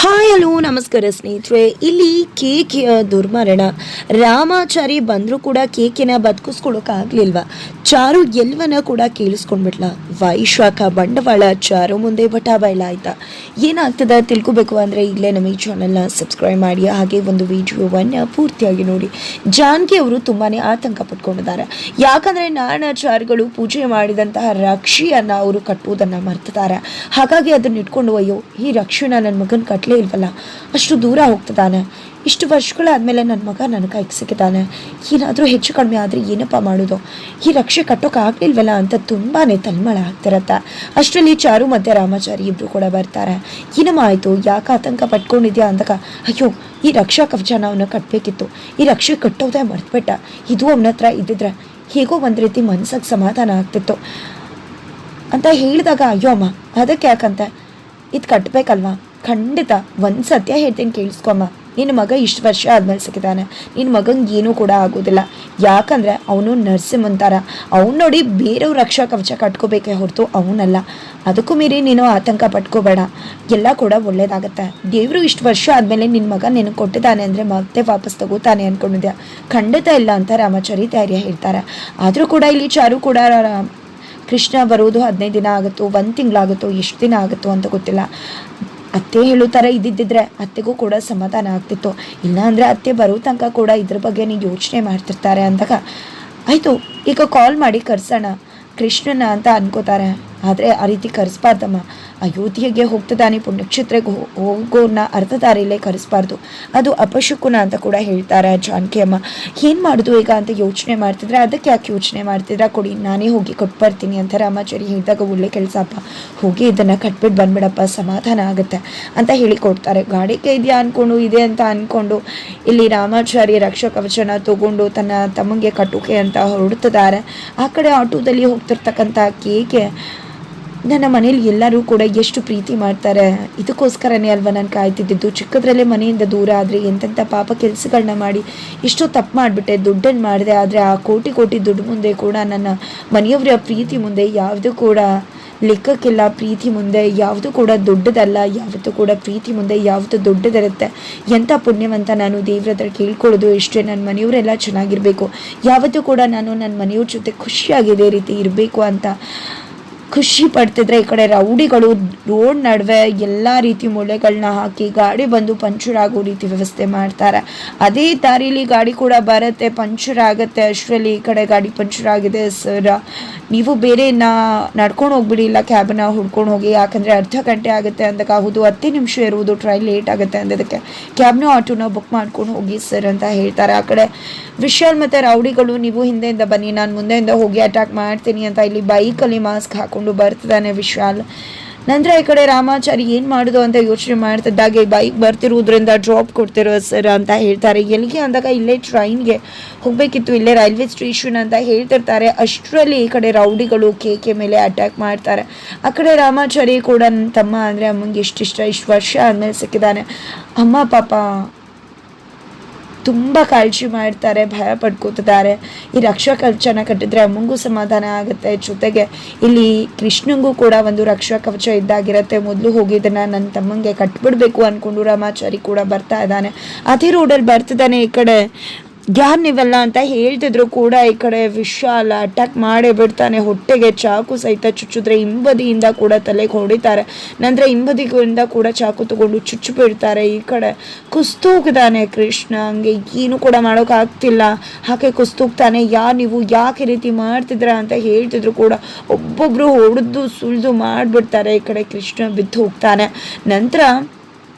Hi hello ನಮಸ್ಕಾರ ಸ್ನೇಹಿತರೆ. ಇಲ್ಲಿ ಕೇಕೆಯ ದುರ್ಮರಣ. ರಾಮಾಚಾರಿ ಬಂದರೂ ಕೂಡ ಕೇಕಿನ ಬದುಕಿಸ್ಕೊಳಕ್ಕಾಗ್ಲಿಲ್ವ. ಚಾರು ಎಲ್ಲವನ್ನ ಕೂಡ ಕೇಳಿಸ್ಕೊಂಡ್ಬಿಟ್ಲ. ವೈಶಾಖ ಬಂಡವಾಳ ಚಾರು ಮುಂದೆ ಬಟಾಬೈಲ ಆಯ್ತಾ. ಏನಾಗ್ತದೆ ತಿಳ್ಕೊಬೇಕು ಅಂದರೆ ಇಲ್ಲೇ ನಮ್ಮ ಈ ಚಾನಲ್ನ ಸಬ್ಸ್ಕ್ರೈಬ್ ಮಾಡಿ, ಹಾಗೆ ಒಂದು ವಿಡಿಯೋವನ್ನು ಪೂರ್ತಿಯಾಗಿ ನೋಡಿ. ಜಾನಕಿ ಅವರು ತುಂಬಾ ಆತಂಕ ಪಟ್ಕೊಂಡಿದ್ದಾರೆ. ಯಾಕಂದರೆ ನಾರಾಯಣಾಚಾರ್ಯಗಳು ಪೂಜೆ ಮಾಡಿದಂತಹ ರಕ್ಷಿಯನ್ನು ಅವರು ಕಟ್ಟುವುದನ್ನು ಮರ್ತಿದ್ದಾರೆ. ಹಾಗಾಗಿ ಅದನ್ನ ಇಟ್ಕೊಂಡು ಅಯ್ಯೋ ಈ ರಕ್ಷಿನ ನನ್ನ ಮಗನ ಕಟ್ಟಲೇ ಇಲ್ವಲ್ಲ, ಅಷ್ಟು ದೂರ ಹೋಗ್ತಿದ್ದಾನೆ, ಇಷ್ಟು ವರ್ಷಗಳಾದಮೇಲೆ ನನ್ನ ಮಗ ನನ್ನ ಕೈಗೆ ಸಿಕ್ಕಿದ್ದಾನೆ, ಏನಾದರೂ ಹೆಚ್ಚು ಕಡಿಮೆ ಆದರೆ ಏನಪ್ಪ ಮಾಡೋದು, ಈ ರಕ್ಷೆ ಕಟ್ಟೋಕ್ಕಾಗಲಿಲ್ವಲ್ಲ ಅಂತ ತುಂಬಾ ತಲೆಮಳ ಆಗ್ತಿರತ್ತೆ. ಅಷ್ಟರಲ್ಲಿ ಚಾರು ಮತ್ತು ರಾಮಾಚಾರಿ ಇಬ್ಬರು ಕೂಡ ಬರ್ತಾರೆ. ಏನಮ್ಮ ಆಯಿತು, ಯಾಕೆ ಆತಂಕ ಪಟ್ಕೊಂಡಿದ್ಯಾ ಅಂದಾಗ, ಅಯ್ಯೋ ಈ ರಕ್ಷಾ ಕವಚನ ಅವನ್ನ ಕಟ್ಟಬೇಕಿತ್ತು, ಈ ರಕ್ಷೆ ಕಟ್ಟೋದೇ ಮರ್ತ್ಬಿಟ್ಟ, ಇದು ಅವನ ಹತ್ರ ಇದ್ದಿದ್ರೆ ಹೇಗೋ ಒಂದು ರೀತಿ ಮನಸ್ಸಿಗೆ ಸಮಾಧಾನ ಆಗ್ತಿತ್ತು ಅಂತ ಹೇಳಿದಾಗ, ಅಯ್ಯೋ ಅಮ್ಮ ಅದಕ್ಕೆ ಯಾಕಂತ, ಇದು ಕಟ್ಟಬೇಕಲ್ವಾ, ಖಂಡಿತ ಒಂದು ಸತ್ಯ ಹೇಳ್ತೀನಿ ಕೇಳಿಸ್ಕೊಮ್ಮ, ನಿನ್ನ ಮಗ ಇಷ್ಟು ವರ್ಷ ಆದ್ಮೇಲೆ ಸಿಕ್ಕಿದ್ದಾನೆ, ನಿನ್ನ ಮಗಂಗೆ ಏನೂ ಕೂಡ ಆಗೋದಿಲ್ಲ. ಯಾಕಂದರೆ ಅವನು ನರಸಿಂಹಂತಾರ, ಅವ್ನು ನೋಡಿ ಬೇರೆಯವ್ರ ರಕ್ಷಾ ಕವಚ ಕಟ್ಕೋಬೇಕೇ ಹೊರತು ಅವನಲ್ಲ. ಅದಕ್ಕೂ ಮೀರಿ ನೀನು ಆತಂಕ ಪಟ್ಕೋಬೇಡ, ಎಲ್ಲ ಕೂಡ ಒಳ್ಳೇದಾಗತ್ತೆ. ದೇವರು ಇಷ್ಟು ವರ್ಷ ಆದಮೇಲೆ ನಿನ್ನ ಮಗ ನಿನಗೆ ಕೊಟ್ಟಿದ್ದಾನೆ ಅಂದರೆ ಮತ್ತೆ ವಾಪಸ್ ತಗೋತಾನೆ ಅಂದ್ಕೊಂಡಿದ್ಯಾ, ಖಂಡಿತ ಇಲ್ಲ ಅಂತ ರಾಮಾಚಾರಿ ಧೈರ್ಯ ಹೇಳ್ತಾರೆ. ಆದರೂ ಕೂಡ ಇಲ್ಲಿ ಚಾರು ಕೂಡ ಕೃಷ್ಣ ಬರೋದು 15 ದಿನ ಆಗುತ್ತೋ 1 ತಿಂಗಳಾಗುತ್ತೋ ಎಷ್ಟು ದಿನ ಆಗುತ್ತೋ ಅಂತ ಗೊತ್ತಿಲ್ಲ. ಅತ್ತೆ ಹೇಳೋ ಥರ ಇದ್ದಿದ್ದರೆ ಅತ್ತೆಗೂ ಕೂಡ ಸಮಾಧಾನ ಆಗ್ತಿತ್ತು, ಇಲ್ಲ ಅಂದರೆ ಅತ್ತೆ ಬರೋ ತನಕ ಕೂಡ ಇದ್ರ ಬಗ್ಗೆ ನೀವು ಯೋಚನೆ ಮಾಡ್ತಿರ್ತಾರೆ ಅಂದಾಗ, ಆಯಿತು ಈಗ ಕಾಲ್ ಮಾಡಿ ಕರ್ಸೋಣ ಕೃಷ್ಣನ ಅಂತ ಅನ್ಕೋತಾರೆ. ಆದರೆ ಆ ರೀತಿ ಕರೆಸ್ಬಾರ್ದಮ್ಮ, ಅಯೋಧ್ಯೆಗೆ ಹೋಗ್ತಿದ್ದಾನೆ, ಪುಣ್ಯಕ್ಷೇತ್ರಕ್ಕೆ ಹೋಗೋನ್ನ ಅರ್ಧ ದಾರಿಲೇ ಕರೆಸ್ಬಾರ್ದು, ಅದು ಅಪಶಕುನ ಅಂತ ಕೂಡ ಹೇಳ್ತಾರೆ ಜಾನಕಿ ಅಮ್ಮ. ಏನು ಮಾಡೋದು ಈಗ ಅಂತ ಯೋಚನೆ ಮಾಡ್ತಿದ್ರೆ, ಅದಕ್ಕೆ ಯಾಕೆ ಯೋಚನೆ ಮಾಡ್ತಿದ್ರೆ, ಕೊಡಿ ನಾನೇ ಹೋಗಿ ಕೊಟ್ಟು ಬರ್ತೀನಿ ಅಂತ ರಾಮಾಚಾರಿ ಹೇಳಿದಾಗ, ಒಳ್ಳೆ ಕೆಲಸಪ್ಪ, ಹೋಗಿ ಇದನ್ನು ಕಟ್ಬಿಟ್ಟು ಬಂದ್ಬಿಡಪ್ಪ, ಸಮಾಧಾನ ಆಗುತ್ತೆ ಅಂತ ಹೇಳಿ ಕೊಡ್ತಾರೆ. ಗಾಡಿಗೆ ಇದೆಯಾ ಅಂದ್ಕೊಂಡು ಇದೆ ಅಂತ ಅಂದ್ಕೊಂಡು ಇಲ್ಲಿ ರಾಮಾಚಾರಿ ರಕ್ಷಾ ಕವಚನ ತಗೊಂಡು ತನ್ನ ತಮ್ಮಂಗೆ ಕಟ್ಟೋಕೆ ಅಂತ ಹೊರಡ್ತಿದ್ದಾರೆ. ಆ ಕಡೆ ಆಟೋದಲ್ಲಿ ಹೋಗ್ತಿರ್ತಕ್ಕಂಥ ಕೇಕೆ, ನನ್ನ ಮನೇಲಿ ಎಲ್ಲರೂ ಕೂಡ ಎಷ್ಟು ಪ್ರೀತಿ ಮಾಡ್ತಾರೆ, ಇದಕ್ಕೋಸ್ಕರನೇ ಅಲ್ವ ನಾನು ಕಾಯ್ತಿದ್ದು, ಚಿಕ್ಕದ್ರಲ್ಲೇ ಮನೆಯಿಂದ ದೂರ ಆದರೆ ಎಂತೆಂಥ ಪಾಪ ಕೆಲಸಗಳನ್ನ ಮಾಡಿ ಎಷ್ಟೋ ತಪ್ಪು ಮಾಡಿಬಿಟ್ಟೆ, ದುಡ್ಡನ್ನು ಮಾಡಿದೆ, ಆದರೆ ಆ ಕೋಟಿ ದುಡ್ಡು ಮುಂದೆ ಕೂಡ ನನ್ನ ಮನೆಯವರ ಪ್ರೀತಿ ಮುಂದೆ ಯಾವುದು ಕೂಡ ಲೆಕ್ಕಕ್ಕಿಲ್ಲ. ಪ್ರೀತಿ ಮುಂದೆ ಯಾವುದು ಕೂಡ ದೊಡ್ಡದಲ್ಲ, ಯಾವತ್ತೂ ಕೂಡ ಪ್ರೀತಿ ಮುಂದೆ ಯಾವುದು ದೊಡ್ಡದಿರುತ್ತೆ. ಎಂಥ ಪುಣ್ಯವಂತ ನಾನು, ದೇವ್ರ ಹತ್ರ ಕೇಳ್ಕೊಳ್ಳೋದು ಇಷ್ಟೇ, ನನ್ನ ಮನೆಯವರೆಲ್ಲ ಚೆನ್ನಾಗಿರಬೇಕು, ಯಾವತ್ತೂ ಕೂಡ ನಾನು ನನ್ನ ಮನೆಯವ್ರ ಜೊತೆ ಖುಷಿಯಾಗಿದೆ ರೀತಿ ಇರಬೇಕು ಅಂತ ಖುಷಿ ಪಡ್ತಿದ್ರೆ, ಈ ಕಡೆ ರೌಡಿಗಳು ರೋಡ್ ನಡುವೆ ಎಲ್ಲ ರೀತಿ ಮೊಳೆಗಳನ್ನ ಹಾಕಿ ಗಾಡಿ ಬಂದು ಪಂಚರ್ ಆಗೋ ರೀತಿ ವ್ಯವಸ್ಥೆ ಮಾಡ್ತಾರೆ. ಅದೇ ದಾರಿಲಿ ಗಾಡಿ ಕೂಡ ಬರುತ್ತೆ, ಪಂಚರ್ ಆಗುತ್ತೆ. ಅಷ್ಟರಲ್ಲಿ ಈ ಕಡೆ ಗಾಡಿ ಪಂಚರ್ ಆಗಿದೆ ಸರ್, ನೀವು ಬೇರೆ ನಡ್ಕೊಂಡು ಹೋಗ್ಬಿಡಿ, ಇಲ್ಲ ಕ್ಯಾಬನ್ನ ಹುಡ್ಕೊಂಡು ಹೋಗಿ, ಯಾಕಂದರೆ ಅರ್ಧ ಗಂಟೆ ಆಗುತ್ತೆ ಅಂದಾಗ, ಹೌದು 10 ನಿಮಿಷ ಇರುವುದು, ಟ್ರೈನ್ ಲೇಟ್ ಆಗುತ್ತೆ ಅಂದದಕ್ಕೆ ಕ್ಯಾಬ್ನ ಆಟೋನ ಬುಕ್ ಮಾಡ್ಕೊಂಡು ಹೋಗಿ ಸರ್ ಅಂತ ಹೇಳ್ತಾರೆ. ಆ ಕಡೆ ವಿಶಾಲ್ ಮತ್ತು ರೌಡಿಗಳು, ನೀವು ಹಿಂದೆಯಿಂದ ಬನ್ನಿ, ನಾನು ಮುಂದೆಯಿಂದ ಹೋಗಿ ಅಟ್ಯಾಕ್ ಮಾಡ್ತೀನಿ ಅಂತ ಇಲ್ಲಿ ಬೈಕಲ್ಲಿ ಮಾಸ್ಕ್ ಹಾಕೊಂಡು ಬರ್ತಿದ್ದಾನೆ ವಿಶಾಲ್. ನಂತರ ಈ ಕಡೆ ರಾಮಾಚಾರಿ ಏನು ಮಾಡೋದು ಅಂತ ಯೋಚನೆ ಮಾಡ್ತಿದ್ದಾಗೆ, ಬೈಕ್ ಬರ್ತಿರೋದ್ರಿಂದ ಡ್ರಾಪ್ ಕೊಡ್ತಿರೋ ಸರ್ ಅಂತ ಹೇಳ್ತಾರೆ. ಎಲ್ಲಿಗೆ ಅಂದಾಗ, ಇಲ್ಲೇ ಟ್ರೈನ್ಗೆ ಹೋಗಬೇಕಿತ್ತು, ಇಲ್ಲೇ ರೈಲ್ವೆ ಸ್ಟೇಷನ್ ಅಂತ ಹೇಳ್ತಿರ್ತಾರೆ. ಅಷ್ಟರಲ್ಲಿ ಈ ಕಡೆ ರೌಡಿಗಳು ಕೇಕೆ ಮೇಲೆ ಅಟ್ಯಾಕ್ ಮಾಡ್ತಾರೆ. ಆ ಕಡೆ ರಾಮಾಚಾರಿ ಕೂಡ ನನ್ನ ತಮ್ಮ ಅಂದರೆ ಅಮ್ಮಂಗೆ ಇಷ್ಟು ವರ್ಷ ಆದಮೇಲೆ ಸಿಕ್ಕಿದ್ದಾನೆ, ಅಮ್ಮ ಪಾಪ ತುಂಬ ಕಾಳಜಿ ಮಾಡ್ತಾರೆ, ಭಯ ಪಡ್ಕೋತಿದ್ದಾರೆ. ಈ ರಕ್ಷಾ ಕವಚನ ಕಟ್ಟಿದ್ರೆ ಅಮ್ಮಂಗೂ ಸಮಾಧಾನ ಆಗುತ್ತೆ, ಜೊತೆಗೆ ಇಲ್ಲಿ ಕೃಷ್ಣಂಗೂ ಕೂಡ ಒಂದು ರಕ್ಷಾ ಕವಚ ಇದ್ದಾಗಿರುತ್ತೆ. ಮೊದಲು ಹೋಗಿದ್ದನ್ನು ನನ್ನ ತಮ್ಮಂಗೆ ಕಟ್ಬಿಡ್ಬೇಕು ಅಂದ್ಕೊಂಡು ರಾಮಾಚಾರಿ ಕೂಡ ಬರ್ತಾ ಇದ್ದಾನೆ. ಅದೇ ರೋಡಲ್ಲಿ ಬರ್ತಿದ್ದಾನೆ. ಈ ಕಡೆ ಯಾರು ನೀವೆಲ್ಲ ಅಂತ ಹೇಳ್ತಿದ್ರು ಕೂಡ ಈ ಕಡೆ ವಿಶಾಲ ಅಟ್ಯಾಕ್ ಮಾಡೇ ಬಿಡ್ತಾನೆ. ಹೊಟ್ಟೆಗೆ ಚಾಕು ಸಹಿತ ಚುಚ್ಚಿದ್ರೆ ಹಿಂಬದಿಯಿಂದ ಕೂಡ ತಲೆಗೆ ಹೊಡಿತಾರೆ. ನಂತರ ಹಿಂಬದಿಯಿಂದ ಕೂಡ ಚಾಕು ತಗೊಂಡು ಚುಚ್ಚು ಬಿಡ್ತಾರೆ. ಈ ಕಡೆ ಕುಸ್ತೋಗ್ತಾನೆ ಕೃಷ್ಣ, ಹಂಗೆ ಏನು ಕೂಡ ಮಾಡೋಕ್ಕಾಗ್ತಿಲ್ಲ, ಹಾಗೆ ಕುಸ್ತೋಗ್ತಾನೆ. ನೀವು ಯಾಕೆ ರೀತಿ ಮಾಡ್ತಿದ್ರ ಅಂತ ಹೇಳ್ತಿದ್ರು ಕೂಡ ಒಬ್ಬೊಬ್ರು ಹೊಡೆದು ಸುಳಿದು ಮಾಡಿಬಿಡ್ತಾರೆ. ಈ ಕಡೆ ಕೃಷ್ಣ ಬಿದ್ದು ಹೋಗ್ತಾನೆ. ನಂತರ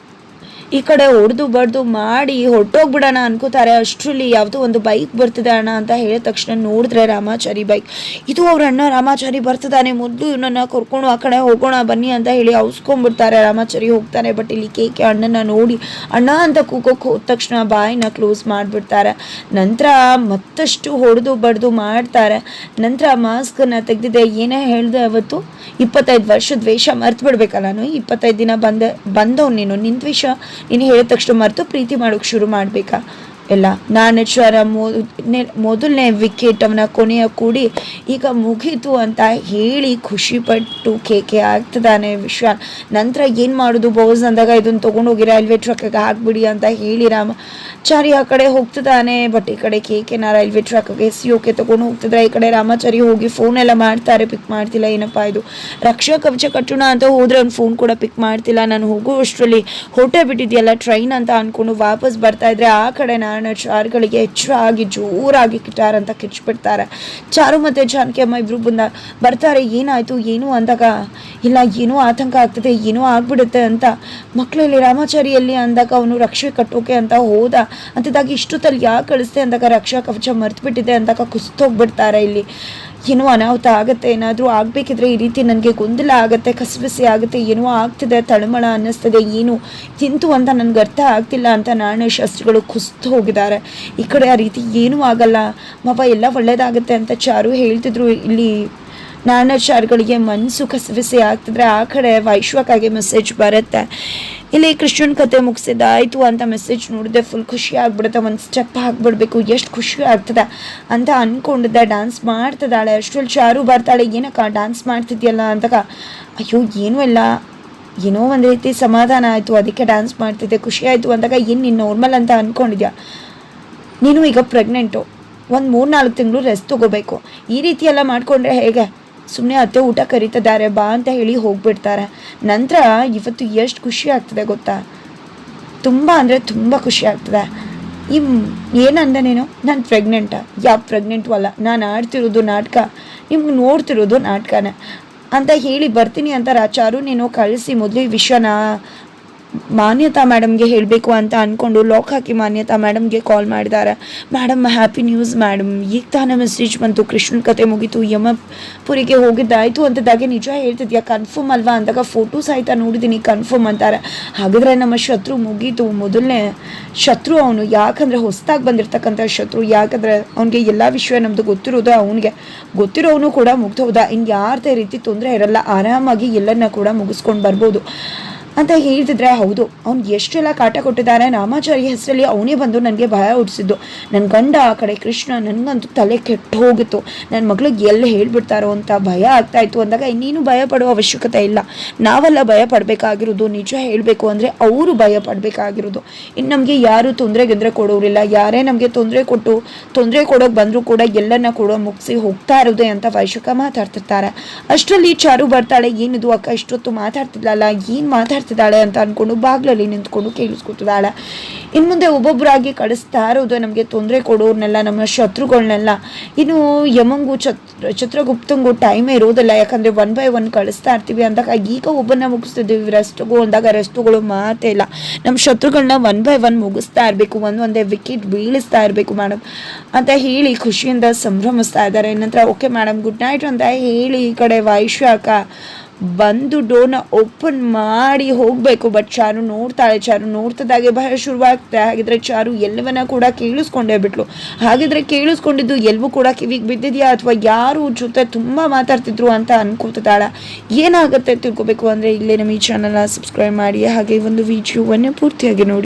ಈ ಕಡೆ ಹೊಡೆದು ಬಡ್ದು ಮಾಡಿ ಹೊಟ್ಟೋಗ್ಬಿಡೋಣ ಅನ್ಕೋತಾರೆ. ಅಷ್ಟರಲ್ಲಿ ಯಾವುದೋ ಒಂದು ಬೈಕ್ ಬರ್ತಿದೆ ಅಣ್ಣ ಅಂತ ಹೇಳಿದ ತಕ್ಷಣ ನೋಡಿದ್ರೆ ರಾಮಾಚಾರಿ ಬೈಕ್, ಇದು ಅವ್ರ ಅಣ್ಣ ರಾಮಾಚಾರಿ ಬರ್ತಿದ್ದಾನೆ, ಮೊದಲು ಇವನನ್ನು ಕರ್ಕೊಂಡು ಆ ಕಡೆ ಹೋಗೋಣ ಬನ್ನಿ ಅಂತ ಹೇಳಿ ಔಸ್ಕೊಂಡ್ಬಿಡ್ತಾರೆ. ರಾಮಾಚಾರಿ ಹೋಗ್ತಾನೆ. ಬಟ್ ಇಲ್ಲಿ ಕೇಕೆ ಅಣ್ಣನ ನೋಡಿ ಅಣ್ಣ ಅಂತ ಕೂಗೋಕೆ ಹೋದ ತಕ್ಷಣ ಬಾಯಿನ ಕ್ಲೋಸ್ ಮಾಡಿಬಿಡ್ತಾರೆ. ನಂತರ ಮತ್ತಷ್ಟು ಹೊಡೆದು ಬಡ್ದು ಮಾಡ್ತಾರೆ. ನಂತರ ಮಾಸ್ಕನ್ನು ತೆಗೆದಿದೆ. ಏನೇ ಹೇಳಿದೆ ಅವತ್ತು, 25 ವರ್ಷದ ದ್ವೇಷ ಮರ್ತು ಬಿಡ್ಬೇಕಲ್ಲ, ನಾನು 25 ದಿನ ಬಂದವ್ ನೀನು, ನಿನ್ನ ದ್ವೇಷ ನೀನು ಹೇಳಿದ ತಕ್ಷಣ ಮರೆತು ಪ್ರೀತಿ ಮಾಡೋಕೆ ಶುರು ಮಾಡಬೇಕಾ, ಎಲ್ಲ ನಾಣೇಶ್ವರ ಮೊದಲನೇ ವಿಕೆಟ್ ಅವನ ಕೊನೆಯ ಕೂಡಿ ಈಗ ಮುಗೀತು ಅಂತ ಹೇಳಿ ಖುಷಿಪಟ್ಟು ಕೇಕೆ ಆಗ್ತದಾನೆ ವಿಶ್ವಾಲ್. ನಂತರ ಏನು ಮಾಡೋದು ಬಾಸ್ ಅಂದಾಗ ಇದನ್ನು ತೊಗೊಂಡೋಗಿ ರೈಲ್ವೆ ಟ್ರ್ಯಾಕ್ಗೆ ಹಾಕ್ಬಿಡಿ ಅಂತ ಹೇಳಿ ರಾಮಾಚಾರಿ ಆ ಕಡೆ ಹೋಗ್ತದಾನೆ. ಬಟ್ ಈ ಕಡೆ ಕೇಕೆನ ರೈಲ್ವೆ ಟ್ರ್ಯಾಕ್ಗೆ ಎಸಿಯೋಕೆ ತೊಗೊಂಡು ಹೋಗ್ತಿದ್ರೆ ಈ ಕಡೆ ರಾಮಾಚಾರಿ ಹೋಗಿ ಫೋನ್ ಎಲ್ಲ ಮಾಡ್ತಾರೆ, ಪಿಕ್ ಮಾಡ್ತಿಲ್ಲ. ಏನಪ್ಪ ಇದು ರಕ್ಷಾ ಕವಚ ಕಟ್ಟೋಣ ಅಂತ ಹೋದ್ರೆ ಅವ್ನು ಫೋನ್ ಕೂಡ ಪಿಕ್ ಮಾಡ್ತಿಲ್ಲ. ನಾನು ಹೋಗುವಷ್ಟರಲ್ಲಿ ಹೊಟ್ಟೆ ಬಿಟ್ಟಿದೆಯಲ್ಲ ಟ್ರೈನ್ ಅಂತ ಅಂದ್ಕೊಂಡು ವಾಪಸ್ ಬರ್ತಾ ಇದ್ರೆ ಆ ಕಡೆ ಚಾರುಗಳಿಗೆ ಹೆಚ್ಚಾಗಿ ಜೋರಾಗಿ ಕಿಟಾರ್ ಅಂತ ಕಿಚ್ಬಿಡ್ತಾರೆ. ಚಾರು ಮತ್ತು ಜಾನಕಿ ಅಮ್ಮ ಇಬ್ರು ಬರ್ತಾರೆ. ಏನಾಯ್ತು ಏನು ಅಂದಾಗ ಇಲ್ಲ ಏನೋ ಆತಂಕ ಆಗ್ತದೆ, ಏನೋ ಆಗ್ಬಿಡುತ್ತೆ ಅಂತ. ಮಕ್ಕಳಲ್ಲಿ ರಾಮಾಚಾರಿಯಲ್ಲಿ ಅಂದಾಗ ಅವನು ರಕ್ಷೆ ಕಟ್ಟೋಕೆ ಅಂತ ಹೋದ ಅಂತಿದ್ದಾಗ ಇಷ್ಟೊತ್ತಲ್ಲಿ ಯಾಕೆ ಕಳಿಸ್ತೆ ಅಂದಾಗ ರಕ್ಷಾ ಕವಚ ಮರ್ತ್ಬಿಟ್ಟಿದೆ ಅಂದಾಗ ಕುಸ್ತೋಗ್ಬಿಡ್ತಾರೆ. ಇಲ್ಲಿ ಏನೋ ಅನಾಹುತ ಆಗುತ್ತೆ, ಏನಾದರೂ ಆಗಬೇಕಿದ್ರೆ ಈ ರೀತಿ ನನಗೆ ಗೊಂದಲ ಆಗುತ್ತೆ, ಕಸಬಿಸಿ ಆಗುತ್ತೆ, ಏನೋ ಆಗ್ತಿದೆ, ತಳಮಳ ಅನ್ನಿಸ್ತದೆ, ಏನು ತಿಂತು ಅಂತ ನನಗೆ ಅರ್ಥ ಆಗ್ತಿಲ್ಲ ಅಂತ ಶಾಸ್ತ್ರಿಗಳು ಕುಸ್ತು ಹೋಗಿದ್ದಾರೆ. ಈ ಕಡೆ ಆ ರೀತಿ ಏನೂ ಆಗಲ್ಲ ಮಾವ, ಎಲ್ಲ ಒಳ್ಳೇದಾಗುತ್ತೆ ಅಂತ ಚಾರು ಹೇಳ್ತಿದ್ರು. ಇಲ್ಲಿ ನಾರಾಯಣಾಚಾರ್ಯಗಳಿಗೆ ಮನಸ್ಸು ಕಸಬಿಸಿ ಆಗ್ತಿದ್ರೆ ಆ ಕಡೆ ವೈಶ್ವಕಾಗೆ ಮೆಸೇಜ್ ಬರುತ್ತೆ. ಇಲ್ಲಿ ಕೃಷ್ಣನ್ ಕತೆ ಮುಗಿಸಿದಾಯ್ತು ಅಂತ ಮೆಸೇಜ್ ನೋಡಿದೆ, ಫುಲ್ ಖುಷಿ ಆಗ್ಬಿಡುತ್ತೆ. ಒಂದು ಸ್ಟೆಪ್ ಹಾಕ್ಬಿಡ್ಬೇಕು, ಎಷ್ಟು ಖುಷಿ ಆಗ್ತದೆ ಅಂತ ಅಂದ್ಕೊಂಡಿದ್ದೆ. ಡ್ಯಾನ್ಸ್ ಮಾಡ್ತಿದ್ದಾಳೆ ಅಷ್ಟರಲ್ಲಿ ಚಾರು ಬರ್ತಾಳೆ. ಏನಕ್ಕ ಡ್ಯಾನ್ಸ್ ಮಾಡ್ತಿದ್ಯಲ್ಲ ಅಂದಾಗ ಅಯ್ಯೋ ಏನೂ ಇಲ್ಲ, ಏನೋ ಒಂದು ರೀತಿ ಸಮಾಧಾನ ಆಯಿತು, ಅದಕ್ಕೆ ಡ್ಯಾನ್ಸ್ ಮಾಡ್ತಿದ್ದೆ, ಖುಷಿ ಆಯಿತು ಅಂದಾಗ ಏನು ನೀನು ನಾರ್ಮಲ್ ಅಂತ ಅಂದ್ಕೊಂಡಿದ್ಯಾ, ನೀನು ಈಗ ಪ್ರೆಗ್ನೆಂಟು, ಒಂದು 3-4 ತಿಂಗಳು ರೆಸ್ಟ್ ತೊಗೋಬೇಕು, ಈ ರೀತಿ ಎಲ್ಲ ಮಾಡಿಕೊಂಡ್ರೆ ಹೇಗೆ, ಸುಮ್ಮನೆ ಅತ್ತೆ ಊಟ ಕರೀತಿದ್ದಾರೆ ಬಾ ಅಂತ ಹೇಳಿ ಹೋಗ್ಬಿಡ್ತಾರೆ. ನಂತರ ಇವತ್ತು ಎಷ್ಟು ಖುಷಿ ಆಗ್ತದೆ ಗೊತ್ತಾ, ತುಂಬ ಅಂದರೆ ತುಂಬ ಖುಷಿ ಆಗ್ತದೆ. ಏನಂದ ನೀನು, ನಾನು ಪ್ರೆಗ್ನೆಂಟಾ, ಯಾವ ಪ್ರೆಗ್ನೆಂಟು ಅಲ್ಲ, ನಾನು ಆಡ್ತಿರೋದು ನಾಟಕ, ನಿಮ್ಗೆ ನೋಡ್ತಿರೋದು ನಾಟಕನೇ ಅಂತ ಹೇಳಿ ಬರ್ತೀನಿ ಅಂತ ಚಾರು ನೀನು ಕಳಿಸಿ ಮೊದಲು ಈ ವಿಷಯನ ಮಾನ್ಯತಾ ಮೇಡಮ್ಗೆ ಹೇಳಬೇಕು ಅಂತ ಅಂದ್ಕೊಂಡು ಲಾಕ್ ಹಾಕಿ ಮಾನ್ಯತಾ ಮೇಡಮ್ಗೆ ಕಾಲ್ ಮಾಡಿದ್ದಾರೆ. ಮೇಡಮ್ ಹ್ಯಾಪಿ ನ್ಯೂಸ್ ಮೇಡಮ್, ಈಗ ತಾನೇ ಮೆಸೇಜ್ ಬಂತು, ಕೃಷ್ಣನ ಕತೆ ಮುಗೀತು, ಯಮಪುರಿಗೆ ಹೋಗಿದ್ದಾಯಿತು ಅಂತದಾಗೆ ನಿಜ ಹೇಳ್ತಿದ್ಯಾ, ಕನ್ಫರ್ಮ್ ಅಲ್ವಾ ಅಂದಾಗ ಫೋಟೋಸ್ ಆಯ್ತಾ ನೋಡಿದ್ದೀನಿ, ಕನ್ಫರ್ಮ್ ಅಂತಾರೆ. ಹಾಗಾದರೆ ನಮ್ಮ ಶತ್ರು ಮುಗೀತು, ಮೊದಲನೇ ಶತ್ರು ಅವನು, ಯಾಕಂದರೆ ಹೊಸದಾಗಿ ಬಂದಿರ್ತಕ್ಕಂಥ ಶತ್ರು, ಯಾಕಂದರೆ ಅವನಿಗೆ ಎಲ್ಲ ವಿಷಯ ನಮ್ಮದು ಗೊತ್ತಿರೋದು, ಅವನಿಗೆ ಗೊತ್ತಿರೋನು ಕೂಡ ಮುಗ್ದೋದ, ಇನ್ನು ಯಾರದೇ ರೀತಿ ತೊಂದರೆ ಇರಲ್ಲ, ಆರಾಮಾಗಿ ಎಲ್ಲನ್ನ ಕೂಡ ಮುಗಿಸ್ಕೊಂಡು ಬರ್ಬೋದು ಅಂತ ಹೇಳ್ತಿದ್ರೆ. ಹೌದು, ಅವ್ನಿಗೆ ಎಷ್ಟೆಲ್ಲ ಕಾಟ ಕೊಟ್ಟಿದ್ದಾರೆ, ರಾಮಾಚಾರಿ ಹೆಸರಲ್ಲಿ ಅವನೇ ಬಂದು ನನಗೆ ಭಯ ಹುಟ್ಟಿಸಿದ್ದು, ನನ್ನ ಗಂಡ ಆ ಕಡೆ ಕೃಷ್ಣ, ನನಗಂತೂ ತಲೆ ಕೆಟ್ಟು ಹೋಗಿತ್ತು, ನನ್ನ ಮಗಳಿಗೆ ಎಲ್ಲಿ ಹೇಳ್ಬಿಡ್ತಾರೋ ಅಂತ ಭಯ ಆಗ್ತಾಯಿತ್ತು ಅಂದಾಗ ಇನ್ನೇನು ಭಯ ಪಡೋ ಅವಶ್ಯಕತೆ ಇಲ್ಲ, ನಾವೆಲ್ಲ ಭಯ ಪಡಬೇಕಾಗಿರೋದು, ನಿಜ ಹೇಳಬೇಕು ಅಂದರೆ ಅವರು ಭಯ ಪಡಬೇಕಾಗಿರೋದು. ಇನ್ನು ನಮಗೆ ಯಾರು ತೊಂದರೆ ಕೊಡೋರಿಲ್ಲ, ಯಾರೇ ನಮಗೆ ತೊಂದರೆ ಕೊಡೋಕೆ ಬಂದರೂ ಕೂಡ ಎಲ್ಲನ್ನ ಕೂಡ ಮುಗಿಸಿ ಹೋಗ್ತಾ ಇರೋದೆ ಅಂತ ವೈಶಾಖ ಮಾತಾಡ್ತಿರ್ತಾರೆ. ಅಷ್ಟರಲ್ಲಿ ಚಾರು ಬರ್ತಾಳೆ. ಏನಿದು ಅಕ್ಕ ಇಷ್ಟೊತ್ತು ಮಾತಾಡ್ತಿದ್ಲಲ್ಲ, ಏನು ಮಾತಾಡ್ತಿದ್ದಾಳೆ ಅಂತ ಅಂದ್ಕೊಂಡು ಬಾಗ್ಲಲ್ಲಿ ನಿಂತ್ಕೊಂಡು ಕೇಳಿಸ್ಕೊತಿದ್ದಾಳೆ. ಇನ್ನು ಮುಂದೆ ಒಬ್ಬೊಬ್ಬರಾಗಿ ಕಳಿಸ್ತಾ ಇರೋದು ನಮಗೆ ತೊಂದರೆ ಕೊಡೋರ್ನೆಲ್ಲ, ನಮ್ಮ ಶತ್ರುಗಳನ್ನೆಲ್ಲ. ಇನ್ನು ಯಮಂಗೂ ಚಿತ್ರಗುಪ್ತಂಗೂ ಟೈಮೇ ಇರೋದಿಲ್ಲ, ಯಾಕಂದರೆ 1 by 1 ಕಳಿಸ್ತಾ ಇರ್ತೀವಿ ಅಂದಾಗ ಈಗ ಒಬ್ಬನ್ನ ಮುಗಿಸ್ತಿದ್ದೀವಿ ರೆಸ್ಟ್ಗೂ ಅಂದಾಗ ರೆಸ್ಟ್ಗಳು ಮಾತೇ ಇಲ್ಲ, ನಮ್ಮ ಶತ್ರುಗಳನ್ನ 1 by 1 ಮುಗಿಸ್ತಾ ಇರಬೇಕು, ಒಂದೊಂದೇ ವಿಕೆಟ್ ಬೀಳಿಸ್ತಾ ಇರಬೇಕು ಮೇಡಮ್ ಅಂತ ಹೇಳಿ ಖುಷಿಯಿಂದ ಸಂಭ್ರಮಿಸ್ತಾ ಇದ್ದಾರೆ. ನಂತರ ಓಕೆ ಮೇಡಮ್ ಗುಡ್ ನೈಟ್ ಅಂತ ಹೇಳಿ ಈ ಕಡೆ ವೈಶಾಖ ಬಂದು ಡೋರ್ನ ಓಪನ್ ಮಾಡಿ ಹೋಗಬೇಕು. ಬಟ್ ಚಾರು ನೋಡ್ತಾಳೆ. ಚಾರು ನೋಡ್ತದಾಗೆ ಭಯ ಶುರುವಾಗ್ತದೆ. ಹಾಗಿದ್ರೆ ಚಾರು ಎಲ್ಲವನ್ನ ಕೂಡ ಕೇಳಿಸ್ಕೊಂಡೇ ಬಿಟ್ಲು. ಹಾಗಿದ್ರೆ ಕೇಳಿಸ್ಕೊಂಡಿದ್ದು ಎಲ್ಲವೂ ಕೂಡ ಕಿವಿಗೆ ಬಿದ್ದಿದೆಯಾ ಅಥವಾ ಯಾರು ಜೊತೆ ತುಂಬ ಮಾತಾಡ್ತಿದ್ರು ಅಂತ ಅನ್ಕೋತಿದ್ದಾಳ. ಏನಾಗುತ್ತೆ ತಿಳ್ಕೊಬೇಕು ಅಂದರೆ ಇಲ್ಲೇ ನಮ್ಮ ಈ ಚಾನಲ್ನ ಸಬ್ಸ್ಕ್ರೈಬ್ ಮಾಡಿ, ಹಾಗೆ ಒಂದು ವಿಡಿಯೋವನ್ನು ಪೂರ್ತಿಯಾಗಿ ನೋಡಿ.